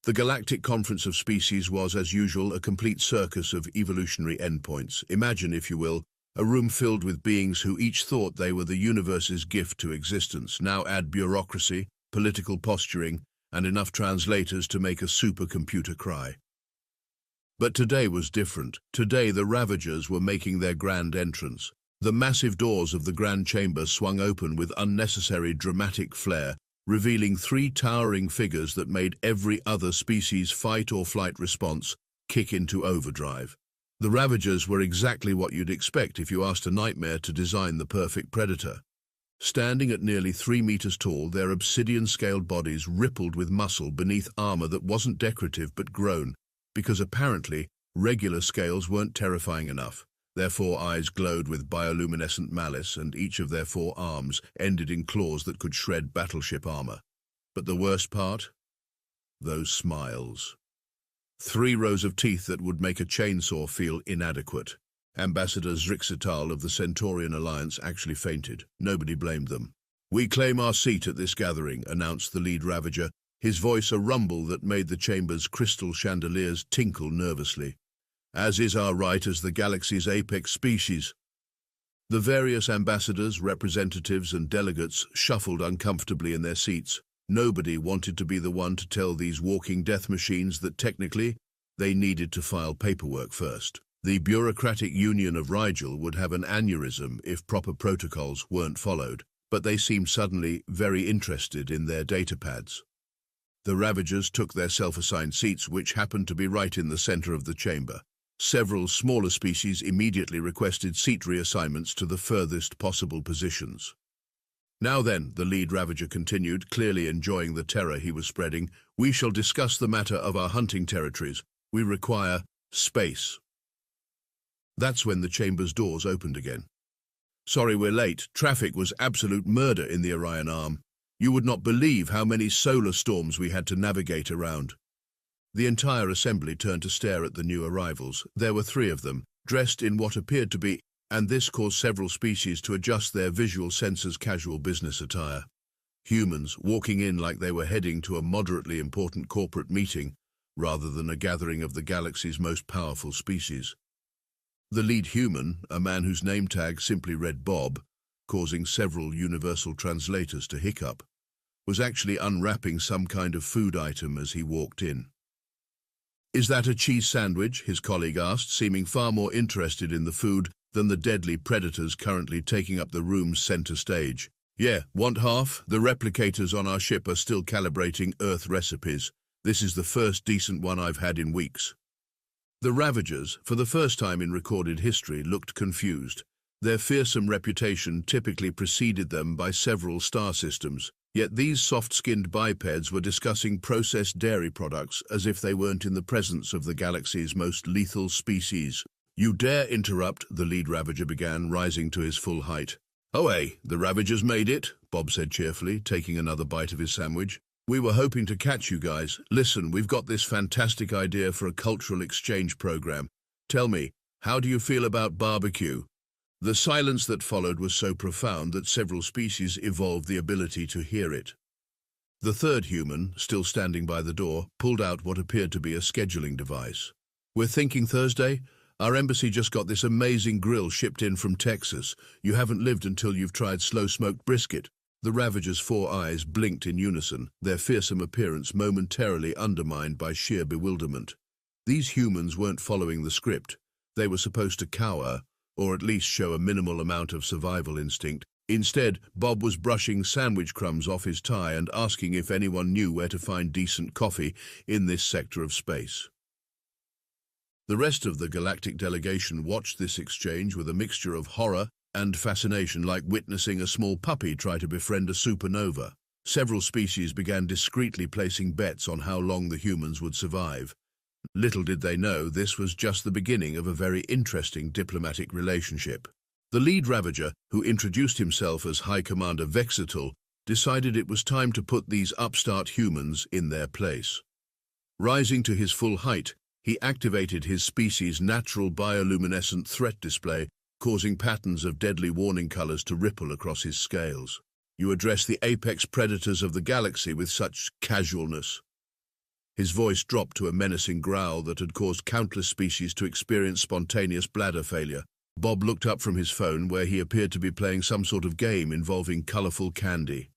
The Galactic Conference of Species was, as usual, a complete circus of evolutionary endpoints. Imagine, if you will, a room filled with beings who each thought they were the universe's gift to existence. Now add bureaucracy, political posturing, and enough translators to make a supercomputer cry. But today was different. Today the Ravagers were making their grand entrance. The massive doors of the Grand Chamber swung open with unnecessary dramatic flair, revealing three towering figures that made every other species' fight or flight response kick into overdrive. The Ravagers were exactly what you'd expect if you asked a nightmare to design the perfect predator. Standing at nearly 3 meters tall, their obsidian-scaled bodies rippled with muscle beneath armor that wasn't decorative but grown, because apparently regular scales weren't terrifying enough. Their 4 eyes glowed with bioluminescent malice, and each of their 4 arms ended in claws that could shred battleship armor. But the worst part? Those smiles. 3 rows of teeth that would make a chainsaw feel inadequate. Ambassador Zrixatal of the Centaurian Alliance actually fainted. Nobody blamed them. "We claim our seat at this gathering," announced the lead Ravager, his voice a rumble that made the chamber's crystal chandeliers tinkle nervously. "As is our right as the galaxy's apex species." The various ambassadors, representatives, and delegates shuffled uncomfortably in their seats. Nobody wanted to be the one to tell these walking death machines that technically they needed to file paperwork first. The bureaucratic union of Rigel would have an aneurysm if proper protocols weren't followed, but they seemed suddenly very interested in their datapads. The Ravagers took their self-assigned seats, which happened to be right in the center of the chamber. Several smaller species immediately requested seat reassignments to the furthest possible positions. "Now then," the lead Ravager continued, clearly enjoying the terror he was spreading, "we shall discuss the matter of our hunting territories. We require space." That's when the chamber's doors opened again. "Sorry we're late. Traffic was absolute murder in the Orion Arm. You would not believe how many solar storms we had to navigate around." The entire assembly turned to stare at the new arrivals. There were 3 of them, dressed in what appeared to be, and this caused several species to adjust their visual sensors' casual business attire. Humans walking in like they were heading to a moderately important corporate meeting, rather than a gathering of the galaxy's most powerful species. The lead human, a man whose name tag simply read Bob, causing several universal translators to hiccup, was actually unwrapping some kind of food item as he walked in. "Is that a cheese sandwich?" his colleague asked, seeming far more interested in the food than the deadly predators currently taking up the room's center stage. "Yeah, want half? The replicators on our ship are still calibrating Earth recipes. This is the first decent one I've had in weeks." The Ravagers, for the first time in recorded history, looked confused. Their fearsome reputation typically preceded them by several star systems, yet these soft-skinned bipeds were discussing processed dairy products as if they weren't in the presence of the galaxy's most lethal species. "You dare interrupt," the lead Ravager began, rising to his full height. "Oh, hey, the Ravagers made it," Bob said cheerfully, taking another bite of his sandwich. "We were hoping to catch you guys. Listen, we've got this fantastic idea for a cultural exchange program. Tell me, how do you feel about barbecue?" The silence that followed was so profound that several species evolved the ability to hear it. The 3rd human, still standing by the door, pulled out what appeared to be a scheduling device. "We're thinking Thursday? Our embassy just got this amazing grill shipped in from Texas. You haven't lived until you've tried slow-smoked brisket." The Ravagers' 4 eyes blinked in unison, their fearsome appearance momentarily undermined by sheer bewilderment. These humans weren't following the script. They were supposed to cower, or at least show a minimal amount of survival instinct. Instead, Bob was brushing sandwich crumbs off his tie and asking if anyone knew where to find decent coffee in this sector of space. The rest of the galactic delegation watched this exchange with a mixture of horror and fascination, like witnessing a small puppy try to befriend a supernova. Several species began discreetly placing bets on how long the humans would survive. Little did they know this was just the beginning of a very interesting diplomatic relationship. The lead Ravager, who introduced himself as High Commander Vexatal, decided it was time to put these upstart humans in their place. Rising to his full height, he activated his species' natural bioluminescent threat display, causing patterns of deadly warning colors to ripple across his scales. "You address the apex predators of the galaxy with such casualness." His voice dropped to a menacing growl that had caused countless species to experience spontaneous bladder failure. Bob looked up from his phone, where he appeared to be playing some sort of game involving colorful candy.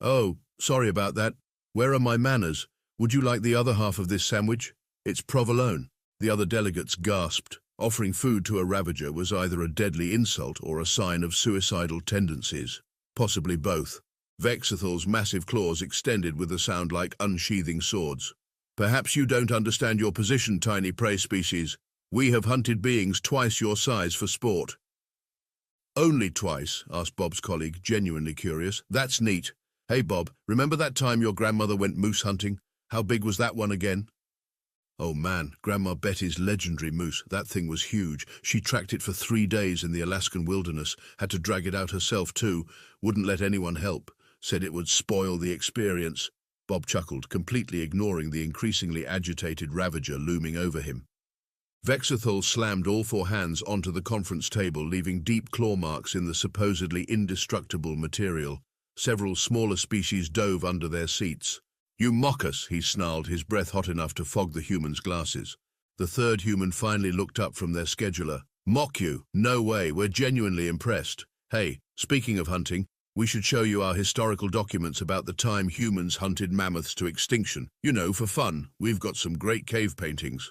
"Oh, sorry about that. Where are my manners? Would you like the other half of this sandwich? It's provolone." The other delegates gasped. Offering food to a ravager was either a deadly insult or a sign of suicidal tendencies. Possibly both. Vexithal's massive claws extended with a sound like unsheathing swords. "Perhaps you don't understand your position, tiny prey species. We have hunted beings twice your size for sport." "Only twice?" asked Bob's colleague, genuinely curious. "That's neat. Hey, Bob, remember that time your grandmother went moose hunting? How big was that one again?" "Oh man, Grandma Betty's legendary moose. That thing was huge. She tracked it for 3 days in the Alaskan wilderness. Had to drag it out herself too. Wouldn't let anyone help. Said it would spoil the experience." Bob chuckled, completely ignoring the increasingly agitated ravager looming over him. Vexithal slammed all 4 hands onto the conference table, leaving deep claw marks in the supposedly indestructible material. Several smaller species dove under their seats. "You mock us," he snarled, his breath hot enough to fog the human's glasses. The third human finally looked up from their scheduler. "Mock you? No way, we're genuinely impressed. Hey, speaking of hunting, we should show you our historical documents about the time humans hunted mammoths to extinction. You know, for fun. We've got some great cave paintings."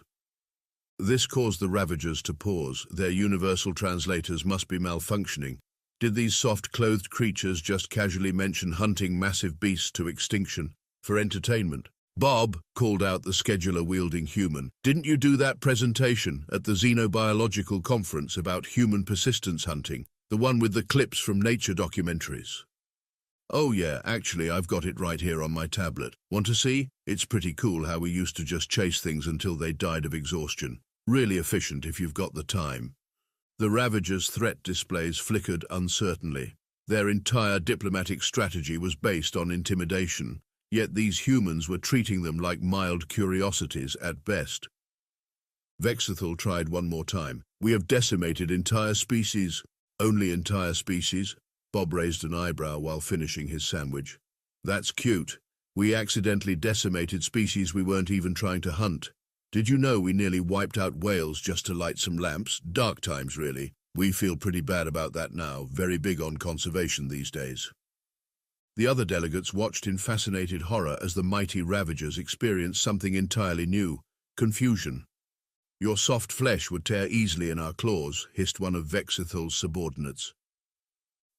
This caused the ravagers to pause. Their universal translators must be malfunctioning. Did these soft-clothed creatures just casually mention hunting massive beasts to extinction for entertainment? "Bob," called out the scheduler-wielding human, "didn't you do that presentation at the Xenobiological Conference about human persistence hunting, the one with the clips from nature documentaries?" "Oh yeah, actually I've got it right here on my tablet. Want to see? It's pretty cool how we used to just chase things until they died of exhaustion. Really efficient if you've got the time." The Ravagers' threat displays flickered uncertainly. Their entire diplomatic strategy was based on intimidation, yet these humans were treating them like mild curiosities at best. Vexithal tried one more time. "We have decimated entire species." "Only entire species?" Bob raised an eyebrow while finishing his sandwich. "That's cute. We accidentally decimated species we weren't even trying to hunt. Did you know we nearly wiped out whales just to light some lamps? Dark times, really. We feel pretty bad about that now, very big on conservation these days." The other delegates watched in fascinated horror as the mighty Ravagers experienced something entirely new: confusion. "Your soft flesh would tear easily in our claws," hissed one of Vexithal's subordinates.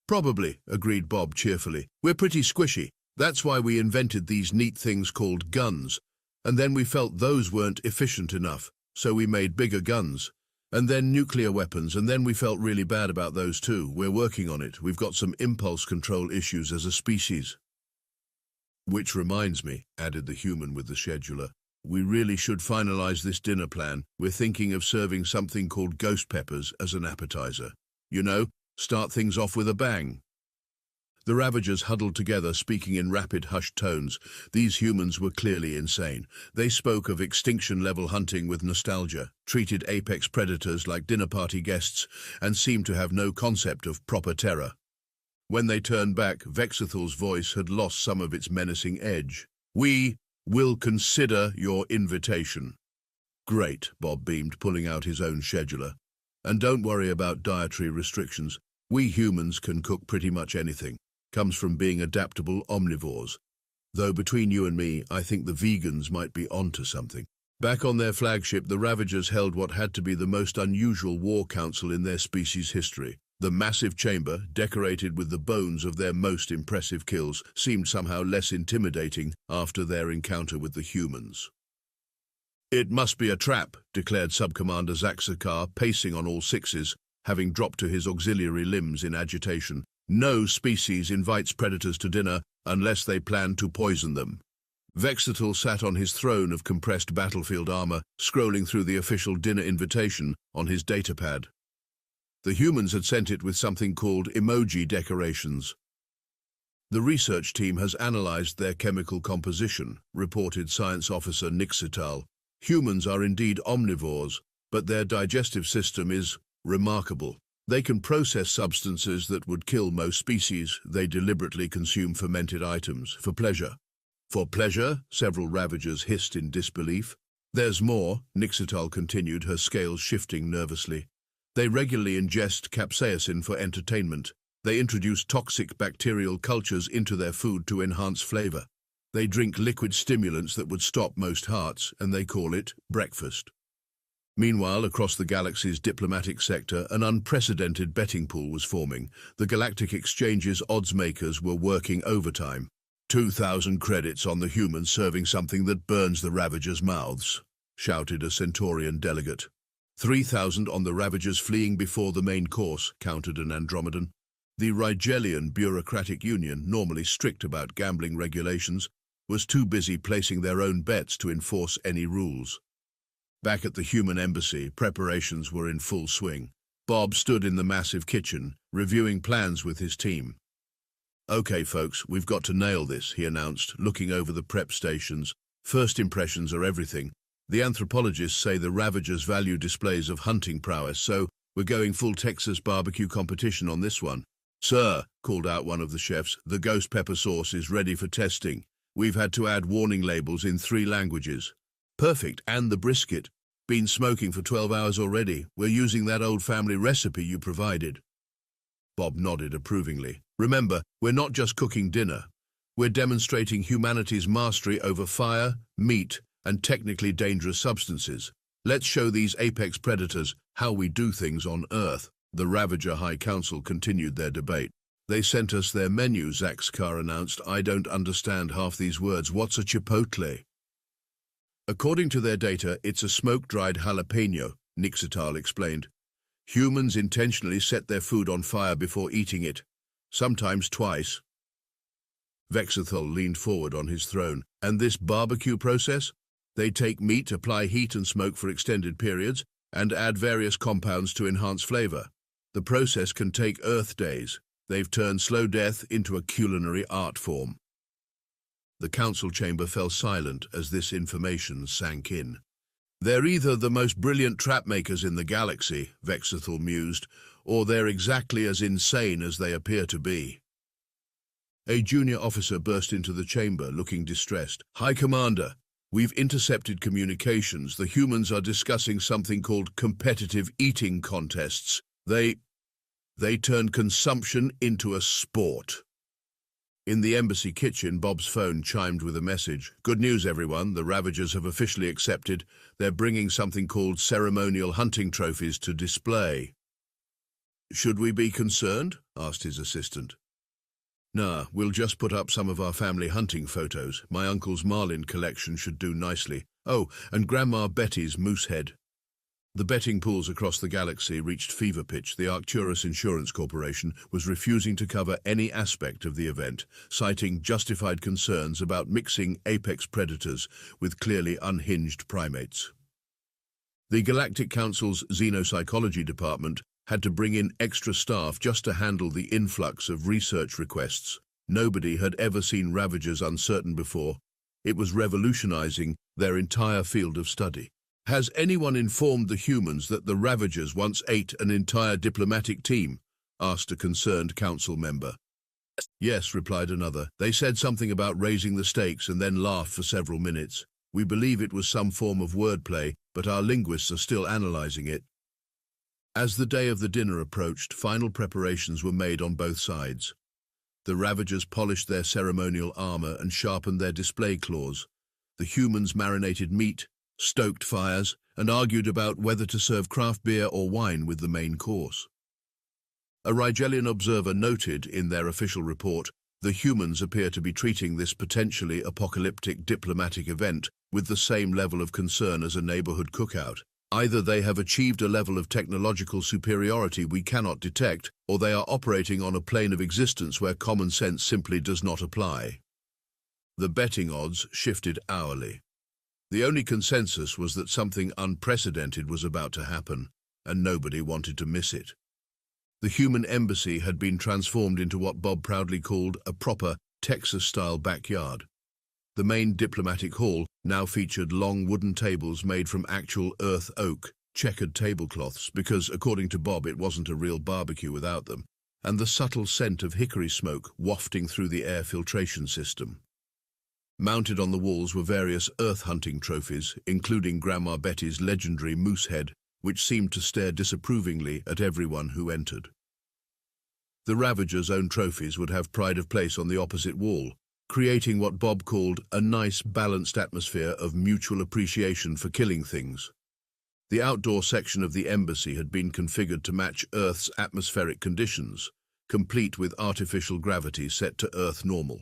"Probably," agreed Bob cheerfully. "We're pretty squishy. That's why we invented these neat things called guns. And then we felt those weren't efficient enough, so we made bigger guns. And then nuclear weapons, and then we felt really bad about those too. We're working on it. We've got some impulse control issues as a species." "Which reminds me," added the human with the scheduler, "we really should finalize this dinner plan. We're thinking of serving something called ghost peppers as an appetizer. You know, start things off with a bang." The Ravagers huddled together, speaking in rapid, hushed tones. These humans were clearly insane. They spoke of extinction-level hunting with nostalgia, treated apex predators like dinner-party guests, and seemed to have no concept of proper terror. When they turned back, Vexithal's voice had lost some of its menacing edge. "We will consider your invitation." "Great," Bob beamed, pulling out his own scheduler. "And don't worry about dietary restrictions. We humans can cook pretty much anything. Comes from being adaptable omnivores. Though between you and me, I think the vegans might be onto something." Back on their flagship, the Ravagers held what had to be the most unusual war council in their species' history. The massive chamber, decorated with the bones of their most impressive kills, seemed somehow less intimidating after their encounter with the humans. "It must be a trap," declared Subcommander Zaxakar, pacing on all sixes, having dropped to his auxiliary limbs in agitation. "No species invites predators to dinner unless they plan to poison them." Vexital sat on his throne of compressed battlefield armor, scrolling through the official dinner invitation on his datapad. The humans had sent it with something called emoji decorations. "The research team has analyzed their chemical composition," reported Science Officer Nixital. "Humans are indeed omnivores, but their digestive system is remarkable. They can process substances that would kill most species. They deliberately consume fermented items for pleasure." For pleasure, several ravagers hissed in disbelief. There's more, Nixital continued, her scales shifting nervously. They regularly ingest capsaicin for entertainment. They introduce toxic bacterial cultures into their food to enhance flavor. They drink liquid stimulants that would stop most hearts, and they call it breakfast. Meanwhile, across the galaxy's diplomatic sector, an unprecedented betting pool was forming. The Galactic Exchange's odds makers were working overtime. 2,000 credits on the humans serving something that burns the Ravagers' mouths, shouted a Centaurian delegate. 3,000 on the Ravagers fleeing before the main course, countered an Andromedan. The Rigelian Bureaucratic Union, normally strict about gambling regulations, was too busy placing their own bets to enforce any rules. Back at the human embassy, preparations were in full swing. Bob stood in the massive kitchen, reviewing plans with his team. "Okay, folks, we've got to nail this," he announced, looking over the prep stations. "First impressions are everything. The anthropologists say the Ravagers value displays of hunting prowess, so we're going full Texas barbecue competition on this one." "Sir," called out one of the chefs, "the ghost pepper sauce is ready for testing. We've had to add warning labels in 3 languages. "Perfect, and the brisket. Been smoking for 12 hours already. We're using that old family recipe you provided." Bob nodded approvingly. "Remember, we're not just cooking dinner. We're demonstrating humanity's mastery over fire, meat, and technically dangerous substances. Let's show these apex predators how we do things on Earth." The Ravager High Council continued their debate. "They sent us their menu," Zaxkar announced. "I don't understand half these words. What's a chipotle?" "According to their data, it's a smoke-dried jalapeno," Nixital explained. "Humans intentionally set their food on fire before eating it, sometimes twice." Vexathol leaned forward on his throne. "And this barbecue process? They take meat, apply heat and smoke for extended periods, and add various compounds to enhance flavor. The process can take Earth days. They've turned slow death into a culinary art form." The council chamber fell silent as this information sank in. "They're either the most brilliant trap-makers in the galaxy," Vexathol mused, "or they're exactly as insane as they appear to be." A junior officer burst into the chamber, looking distressed. "High Commander, we've intercepted communications. The humans are discussing something called competitive eating contests. They turned consumption into a sport." In the embassy kitchen, Bob's phone chimed with a message. "Good news, everyone. The Ravagers have officially accepted. They're bringing something called ceremonial hunting trophies to display." "Should we be concerned?" asked his assistant. "Nah, we'll just put up some of our family hunting photos. My uncle's marlin collection should do nicely. Oh, and Grandma Betty's moose head." The betting pools across the galaxy reached fever pitch. The Arcturus Insurance Corporation was refusing to cover any aspect of the event, citing justified concerns about mixing apex predators with clearly unhinged primates. The Galactic Council's Xenopsychology Department had to bring in extra staff just to handle the influx of research requests. Nobody had ever seen Ravagers uncertain before. It was revolutionizing their entire field of study. "Has anyone informed the humans that the Ravagers once ate an entire diplomatic team?" asked a concerned council member. "Yes," replied another. "They said something about raising the stakes and then laughed for several minutes. We believe it was some form of wordplay, but our linguists are still analyzing it." As the day of the dinner approached, final preparations were made on both sides. The Ravagers polished their ceremonial armor and sharpened their display claws. The humans marinated meat, stoked fires, and argued about whether to serve craft beer or wine with the main course. A Rigelian observer noted in their official report, "The humans appear to be treating this potentially apocalyptic diplomatic event with the same level of concern as a neighborhood cookout. Either they have achieved a level of technological superiority we cannot detect, or they are operating on a plane of existence where common sense simply does not apply." The betting odds shifted hourly. The only consensus was that something unprecedented was about to happen, and nobody wanted to miss it. The human embassy had been transformed into what Bob proudly called a proper Texas-style backyard. The main diplomatic hall now featured long wooden tables made from actual earth oak, checkered tablecloths, because, according to Bob, it wasn't a real barbecue without them, and the subtle scent of hickory smoke wafting through the air filtration system. Mounted on the walls were various earth-hunting trophies, including Grandma Betty's legendary moose head, which seemed to stare disapprovingly at everyone who entered. The Ravager's own trophies would have pride of place on the opposite wall, creating what Bob called a nice, balanced atmosphere of mutual appreciation for killing things. The outdoor section of the embassy had been configured to match Earth's atmospheric conditions, complete with artificial gravity set to Earth normal.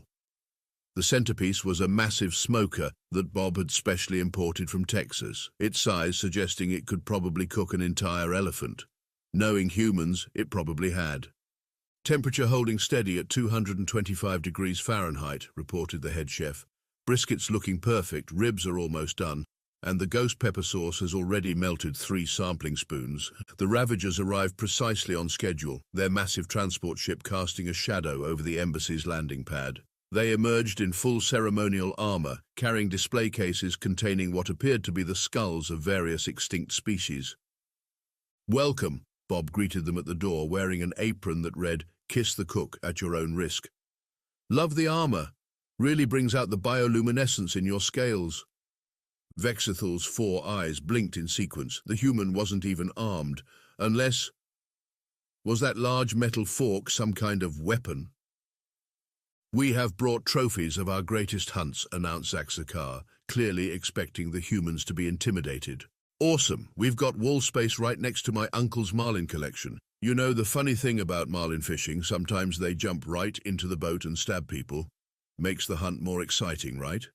The centerpiece was a massive smoker that Bob had specially imported from Texas, its size suggesting it could probably cook an entire elephant. Knowing humans, it probably had. Temperature holding steady at 225 degrees Fahrenheit, reported the head chef. Brisket's looking perfect, ribs are almost done, and the ghost pepper sauce has already melted 3 sampling spoons. The Ravagers arrived precisely on schedule, their massive transport ship casting a shadow over the embassy's landing pad. They emerged in full ceremonial armor, carrying display cases containing what appeared to be the skulls of various extinct species. "Welcome," Bob greeted them at the door, wearing an apron that read, "Kiss the cook at your own risk." "Love the armor. Really brings out the bioluminescence in your scales." Vexithal's 4 eyes blinked in sequence. The human wasn't even armed, unless... Was that large metal fork some kind of weapon? "We have brought trophies of our greatest hunts," announced Zaxakar, clearly expecting the humans to be intimidated. "Awesome, we've got wall space right next to my uncle's marlin collection. You know, the funny thing about marlin fishing, sometimes they jump right into the boat and stab people. Makes the hunt more exciting, right?"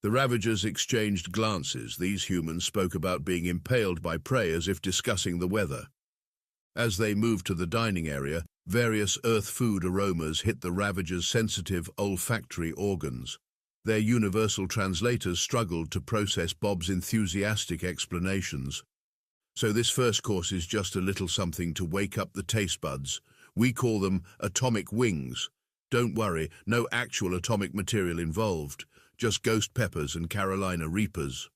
The Ravagers exchanged glances. These humans spoke about being impaled by prey as if discussing the weather. As they moved to the dining area, various earth food aromas hit the Ravagers' sensitive olfactory organs. Their universal translators struggled to process Bob's enthusiastic explanations. "So this first course is just a little something to wake up the taste buds. We call them atomic wings. Don't worry, no actual atomic material involved, just ghost peppers and Carolina Reapers."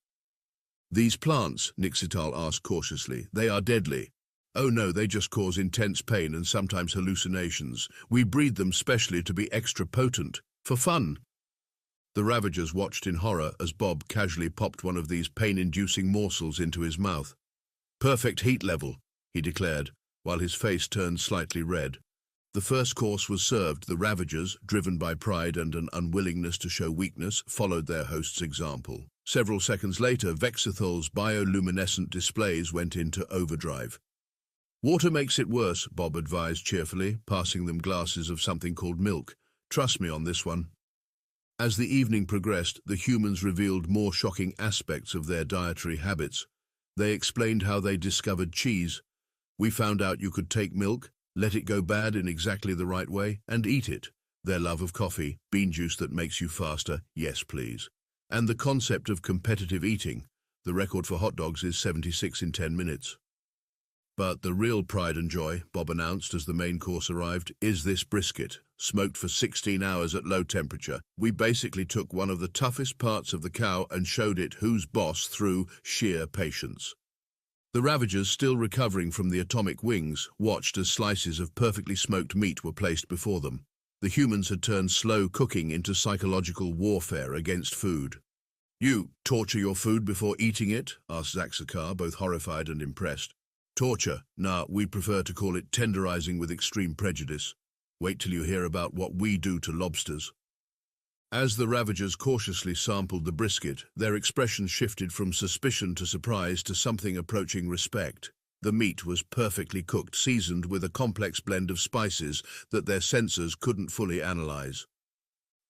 "These plants," Nixital asked cautiously, "they are deadly." "Oh no, they just cause intense pain and sometimes hallucinations. We breed them specially to be extra potent, for fun." The Ravagers watched in horror as Bob casually popped one of these pain-inducing morsels into his mouth. "Perfect heat level," he declared, while his face turned slightly red. The first course was served. The Ravagers, driven by pride and an unwillingness to show weakness, followed their host's example. Several seconds later, Vexithal's bioluminescent displays went into overdrive. "Water makes it worse," Bob advised cheerfully, passing them glasses of something called milk. "Trust me on this one." As the evening progressed, the humans revealed more shocking aspects of their dietary habits. They explained how they discovered cheese. "We found out you could take milk, let it go bad in exactly the right way, and eat it." Their love of coffee, bean juice that makes you faster, yes please. And the concept of competitive eating. The record for hot dogs is 76 in 10 minutes. "But the real pride and joy," Bob announced as the main course arrived, "is this brisket, smoked for 16 hours at low temperature. We basically took one of the toughest parts of the cow and showed it who's boss through sheer patience." The Ravagers, still recovering from the atomic wings, watched as slices of perfectly smoked meat were placed before them. The humans had turned slow cooking into psychological warfare against food. "You torture your food before eating it?" asked Zaxakar, both horrified and impressed. "Torture? Nah, we prefer to call it tenderizing with extreme prejudice. Wait till you hear about what we do to lobsters." As the Ravagers cautiously sampled the brisket, their expressions shifted from suspicion to surprise to something approaching respect. The meat was perfectly cooked, seasoned with a complex blend of spices that their sensors couldn't fully analyze.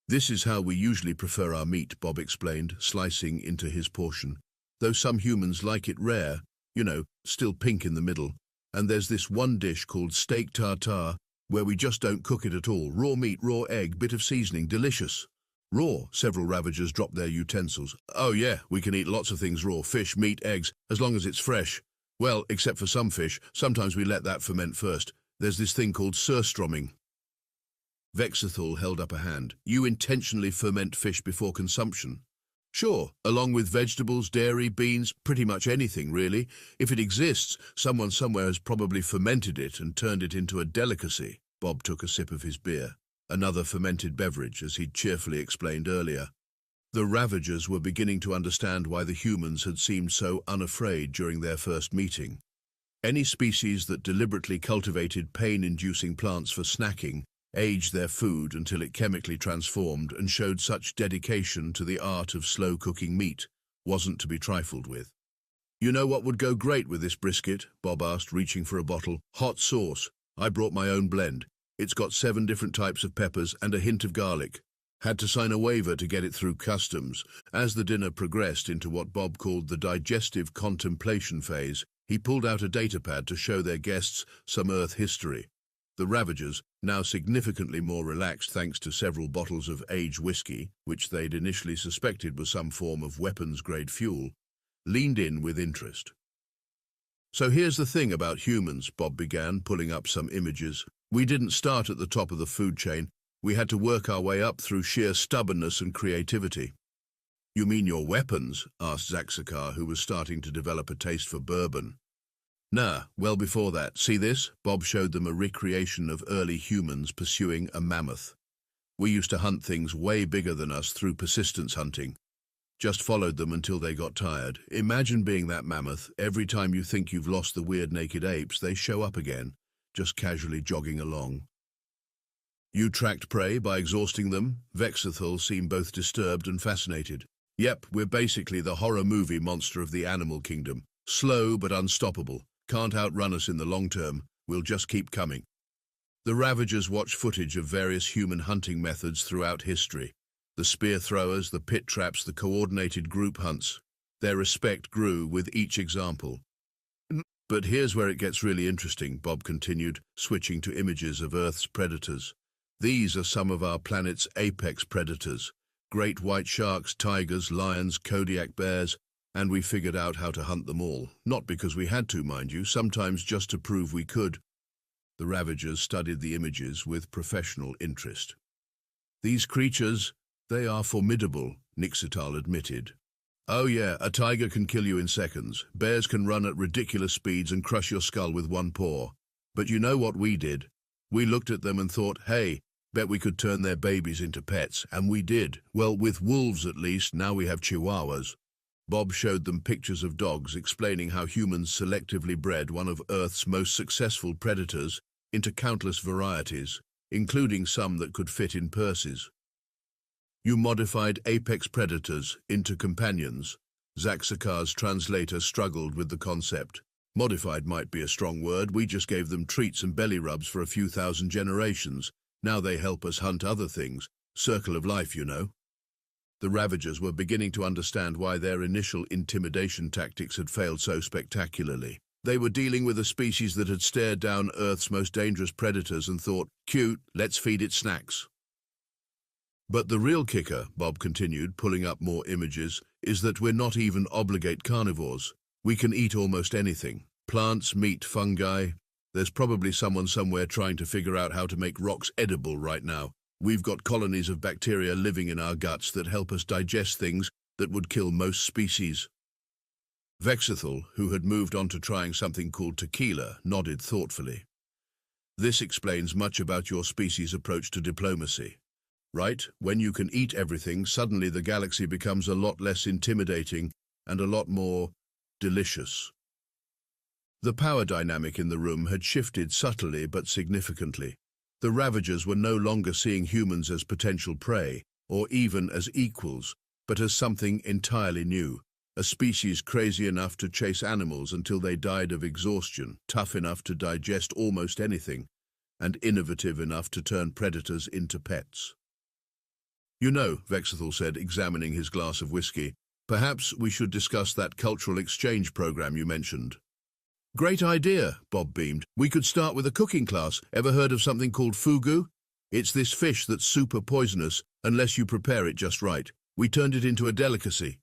"This is how we usually prefer our meat," Bob explained, slicing into his portion. "Though some humans like it rare, you know, still pink in the middle. And there's this one dish called steak tartare, where we just don't cook it at all. Raw meat, raw egg, bit of seasoning, delicious." "Raw?" Several Ravagers dropped their utensils. "Oh yeah, we can eat lots of things raw, fish, meat, eggs, as long as it's fresh. Well, except for some fish, sometimes we let that ferment first. There's this thing called surströmming." Vexithal held up a hand. "You intentionally ferment fish before consumption?" "Sure, along with vegetables, dairy, beans, pretty much anything, really. If it exists, someone somewhere has probably fermented it and turned it into a delicacy." Bob took a sip of his beer, another fermented beverage, as he'd cheerfully explained earlier. The Ravagers were beginning to understand why the humans had seemed so unafraid during their first meeting. Any species that deliberately cultivated pain-inducing plants for snacking, aged their food until it chemically transformed, and showed such dedication to the art of slow-cooking meat wasn't to be trifled with. "You know what would go great with this brisket?" Bob asked, reaching for a bottle. "Hot sauce. I brought my own blend. It's got 7 different types of peppers and a hint of garlic. Had to sign a waiver to get it through customs." As the dinner progressed into what Bob called the digestive contemplation phase, he pulled out a datapad to show their guests some Earth history. The Ravagers, now significantly more relaxed thanks to several bottles of aged whiskey, which they'd initially suspected was some form of weapons-grade fuel, leaned in with interest. "So here's the thing about humans," Bob began, pulling up some images. "We didn't start at the top of the food chain. We had to work our way up through sheer stubbornness and creativity." "You mean your weapons?" asked Zaxakar, who was starting to develop a taste for bourbon. "Nah, well before that. See this?" Bob showed them a recreation of early humans pursuing a mammoth. "We used to hunt things way bigger than us through persistence hunting. Just followed them until they got tired. Imagine being that mammoth. Every time you think you've lost the weird naked apes, they show up again, just casually jogging along." "You tracked prey by exhausting them?" Vexathal seemed both disturbed and fascinated. "Yep, we're basically the horror movie monster of the animal kingdom. Slow but unstoppable. Can't outrun us in the long term. We'll just keep coming." The Ravagers watched footage of various human hunting methods throughout history. The spear throwers, the pit traps, the coordinated group hunts. Their respect grew with each example. "But here's where it gets really interesting," Bob continued, switching to images of Earth's predators. "These are some of our planet's apex predators. Great white sharks, tigers, lions, Kodiak bears, and we figured out how to hunt them all. Not because we had to, mind you, sometimes just to prove we could." The Ravagers studied the images with professional interest. "These creatures, they are formidable," Nixital admitted. "Oh yeah, a tiger can kill you in seconds. Bears can run at ridiculous speeds and crush your skull with one paw. But you know what we did? We looked at them and thought, hey, bet we could turn their babies into pets, and we did. Well, with wolves at least, now we have chihuahuas." Bob showed them pictures of dogs, explaining how humans selectively bred one of Earth's most successful predators into countless varieties, including some that could fit in purses. "You modified apex predators into companions." Zaxakar's translator struggled with the concept. "Modified might be a strong word. We just gave them treats and belly rubs for a few thousand generations. Now they help us hunt other things. Circle of life, you know." The Ravagers were beginning to understand why their initial intimidation tactics had failed so spectacularly. They were dealing with a species that had stared down Earth's most dangerous predators and thought, cute, let's feed it snacks. "But the real kicker," Bob continued, pulling up more images, "is that we're not even obligate carnivores. We can eat almost anything. Plants, meat, fungi. There's probably someone somewhere trying to figure out how to make rocks edible right now. We've got colonies of bacteria living in our guts that help us digest things that would kill most species." Vexathal, who had moved on to trying something called tequila, nodded thoughtfully. "This explains much about your species' approach to diplomacy. Right? When you can eat everything, suddenly the galaxy becomes a lot less intimidating and a lot more delicious." The power dynamic in the room had shifted subtly but significantly. The Ravagers were no longer seeing humans as potential prey, or even as equals, but as something entirely new. A species crazy enough to chase animals until they died of exhaustion, tough enough to digest almost anything, and innovative enough to turn predators into pets. "You know," Vexathal said, examining his glass of whiskey, "perhaps we should discuss that cultural exchange program you mentioned." "Great idea," Bob beamed. "We could start with a cooking class. Ever heard of something called fugu? It's this fish that's super poisonous unless you prepare it just right. We turned it into a delicacy."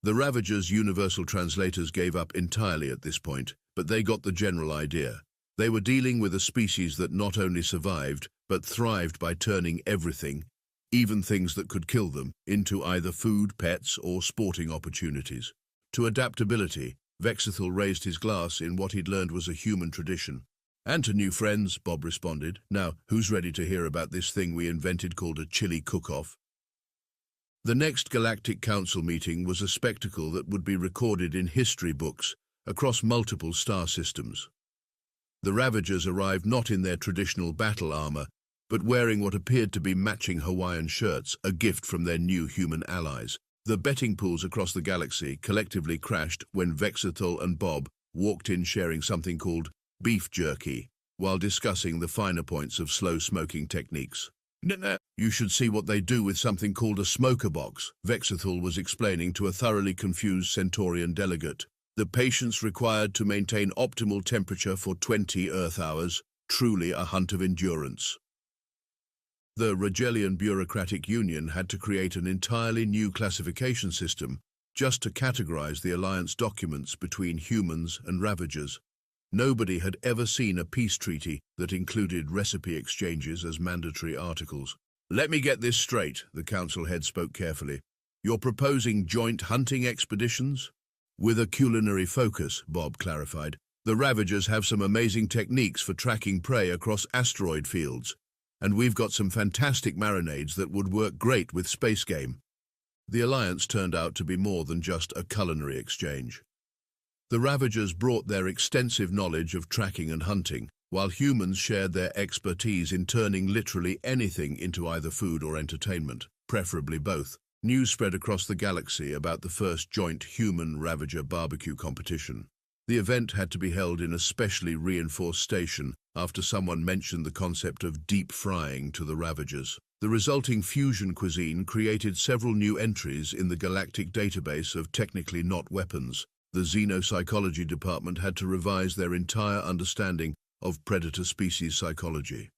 The Ravagers' universal translators gave up entirely at this point, but they got the general idea. They were dealing with a species that not only survived, but thrived by turning everything, even things that could kill them, into either food, pets, or sporting opportunities. To adaptability, Vexathal raised his glass in what he'd learned was a human tradition. "And to new friends," Bob responded. "Now, who's ready to hear about this thing we invented called a chili cook-off?" The next Galactic Council meeting was a spectacle that would be recorded in history books across multiple star systems. The Ravagers arrived not in their traditional battle armor, but wearing what appeared to be matching Hawaiian shirts, a gift from their new human allies. The betting pools across the galaxy collectively crashed when Vexithal and Bob walked in sharing something called beef jerky, while discussing the finer points of slow smoking techniques. You should see what they do with something called a smoker box, Vexithal was explaining to a thoroughly confused Centaurian delegate. The patience required to maintain optimal temperature for 20 Earth hours, truly a hunt of endurance. The Rogelian Bureaucratic Union had to create an entirely new classification system just to categorize the alliance documents between humans and Ravagers. Nobody had ever seen a peace treaty that included recipe exchanges as mandatory articles. Let me get this straight, the council head spoke carefully. You're proposing joint hunting expeditions? With a culinary focus, Bob clarified. The Ravagers have some amazing techniques for tracking prey across asteroid fields, and we've got some fantastic marinades that would work great with space game. The alliance turned out to be more than just a culinary exchange. The Ravagers brought their extensive knowledge of tracking and hunting, while humans shared their expertise in turning literally anything into either food or entertainment, preferably both. News spread across the galaxy about the first joint human-Ravager barbecue competition. The event had to be held in a specially reinforced station after someone mentioned the concept of deep frying to the Ravagers. The resulting fusion cuisine created several new entries in the galactic database of technically not weapons. The xenopsychology department had to revise their entire understanding of predator species psychology.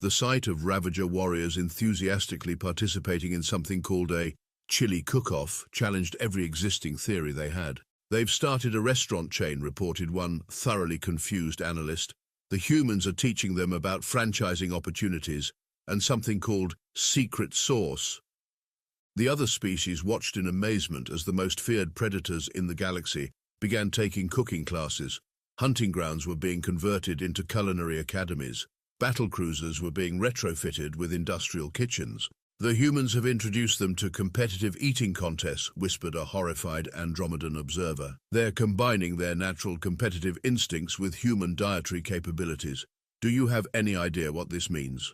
The sight of Ravager warriors enthusiastically participating in something called a chili cook-off challenged every existing theory they had. They've started a restaurant chain, reported one thoroughly confused analyst. The humans are teaching them about franchising opportunities and something called secret sauce. The other species watched in amazement as the most feared predators in the galaxy began taking cooking classes. Hunting grounds were being converted into culinary academies. Battle cruisers were being retrofitted with industrial kitchens. The humans have introduced them to competitive eating contests, whispered a horrified Andromedan observer. They're combining their natural competitive instincts with human dietary capabilities. Do you have any idea what this means?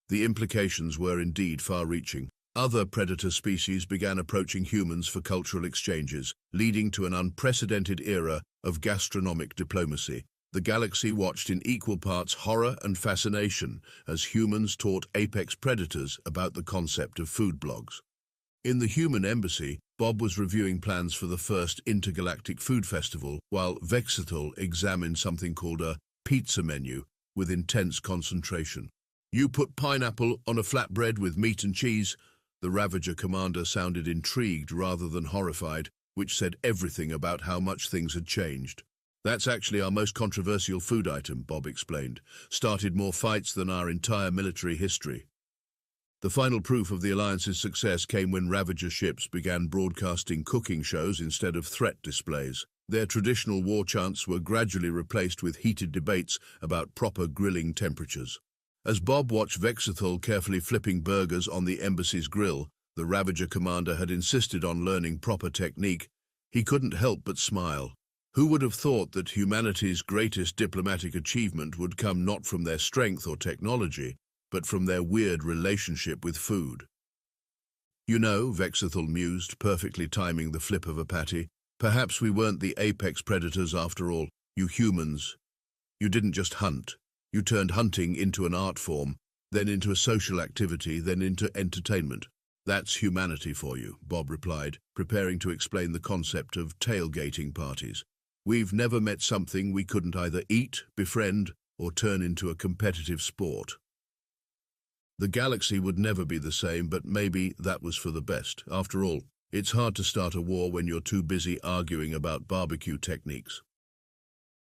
The implications were indeed far-reaching. Other predator species began approaching humans for cultural exchanges, leading to an unprecedented era of gastronomic diplomacy. The galaxy watched in equal parts horror and fascination as humans taught apex predators about the concept of food blogs. In the human embassy, Bob was reviewing plans for the first intergalactic food festival, while Vexithal examined something called a pizza menu with intense concentration. You put pineapple on a flatbread with meat and cheese? The Ravager commander sounded intrigued rather than horrified, which said everything about how much things had changed. That's actually our most controversial food item, Bob explained. Started more fights than our entire military history. The final proof of the Alliance's success came when Ravager ships began broadcasting cooking shows instead of threat displays. Their traditional war chants were gradually replaced with heated debates about proper grilling temperatures. As Bob watched Vexithal carefully flipping burgers on the embassy's grill, the Ravager commander had insisted on learning proper technique. He couldn't help but smile. Who would have thought that humanity's greatest diplomatic achievement would come not from their strength or technology, but from their weird relationship with food? You know, Vexithal mused, perfectly timing the flip of a patty, perhaps we weren't the apex predators after all. You humans. You didn't just hunt. You turned hunting into an art form, then into a social activity, then into entertainment. That's humanity for you, Bob replied, preparing to explain the concept of tailgating parties. We've never met something we couldn't either eat, befriend, or turn into a competitive sport. The galaxy would never be the same, but maybe that was for the best. After all, it's hard to start a war when you're too busy arguing about barbecue techniques.